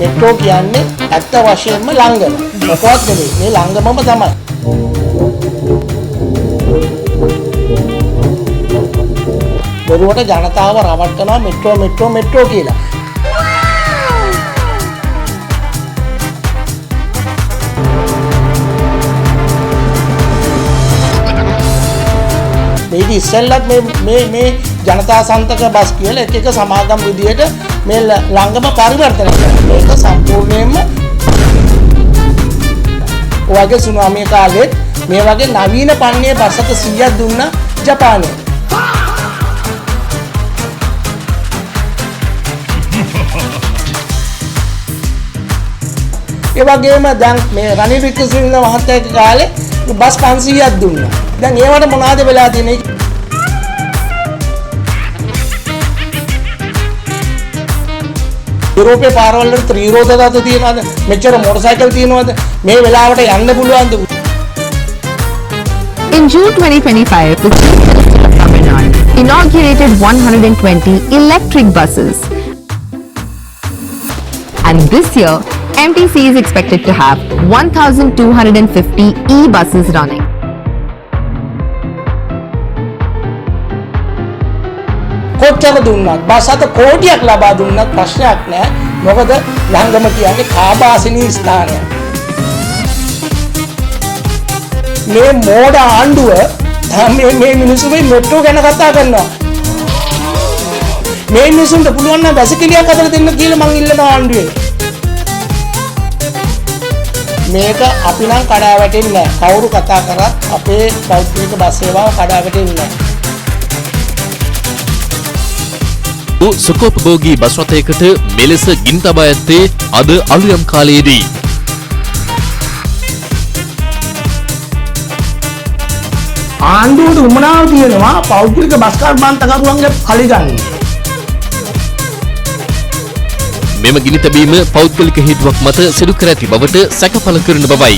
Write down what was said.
Metro කියන්නේ ඇත්ත වශයෙන්ම ලංගම. මොකවත් නෙවෙයි. මේ ලංගමම තමයි. බොරුවට ජනතාව රවට්ටනවා මෙට්‍රෝ කියලා. මේක ඉස්සෙල්ලත් මේ ජනතා සන්තක බස් කියලා එක සමාගම් විදියට මේ ලංගම පරිවර්තනය කරනවා. මේක සම්පූර්ණයෙන්ම ඔයගේ සුනාමිය කාලෙත් මේ වගේ නවීන පන්නේ බසක 100ක් දුන්නා ජපානයේ. ඒ වගේම දැන් මේ රනිල් වික්‍රමසිංහ මහත්තයාගේ කාලේ බස් 500ක් දුන්නා. දැන් ඒවට මොනවද වෙලා තියෙන්නේ? යුරෝපේ පාරවල් වල ත්‍රිරෝධ දත තියනවාද? මෙච්චර මොටරසයිකල් තියනවාද? මේ වෙලාවට යන්න පුළුවන්ද? In June 2025, the Chief Minister of Tamil Nadu inaugurated 120 electric buses. And this year, MTC is expected to have 1,250 e-buses running. කොච්චර දුන්නත් බස් අත කෝටියක් ලබා දුන්නත් ප්‍රශ්නයක් නැහැ. මොකද ලංගම කියන්නේ කාබාසිනී ස්ථානයක්. මේ මෝඩ ආණ්ඩුව මේ මිනිස්සු මේ මෙට්‍රෝ ගැන කතා කරනවා. මේ මිනිස්සුන්ට පුළුවන් නම් වැසිකිළියක් හදලා දෙන්න කියලා මං ඉල්ලනවා ආණ්ඩුවෙන්. මේක අපි නම් කඩා වැටෙන්නේ නැහැ. කවුරු කතා කරත් අපේ පෞද්ගලික බස් සේවාව කඩා වැටෙන්නේ නැහැ. සුඛෝපභෝගී බස් රථයකට මෙලෙස ගිනි තබා ඇත්තේ අද අලුයම් කාලයේදී. ආණ්ඩුවට උමනාව තියෙනවා පෞද්ගලික බස් කර්මාන්තකරුවන්ගේ කලි ගන්න. මෙම ගිනි තැබීම පෞද්ගලික හේතුවක් මත සිදු කර ඇති බවට සැකපළ කරන බවයි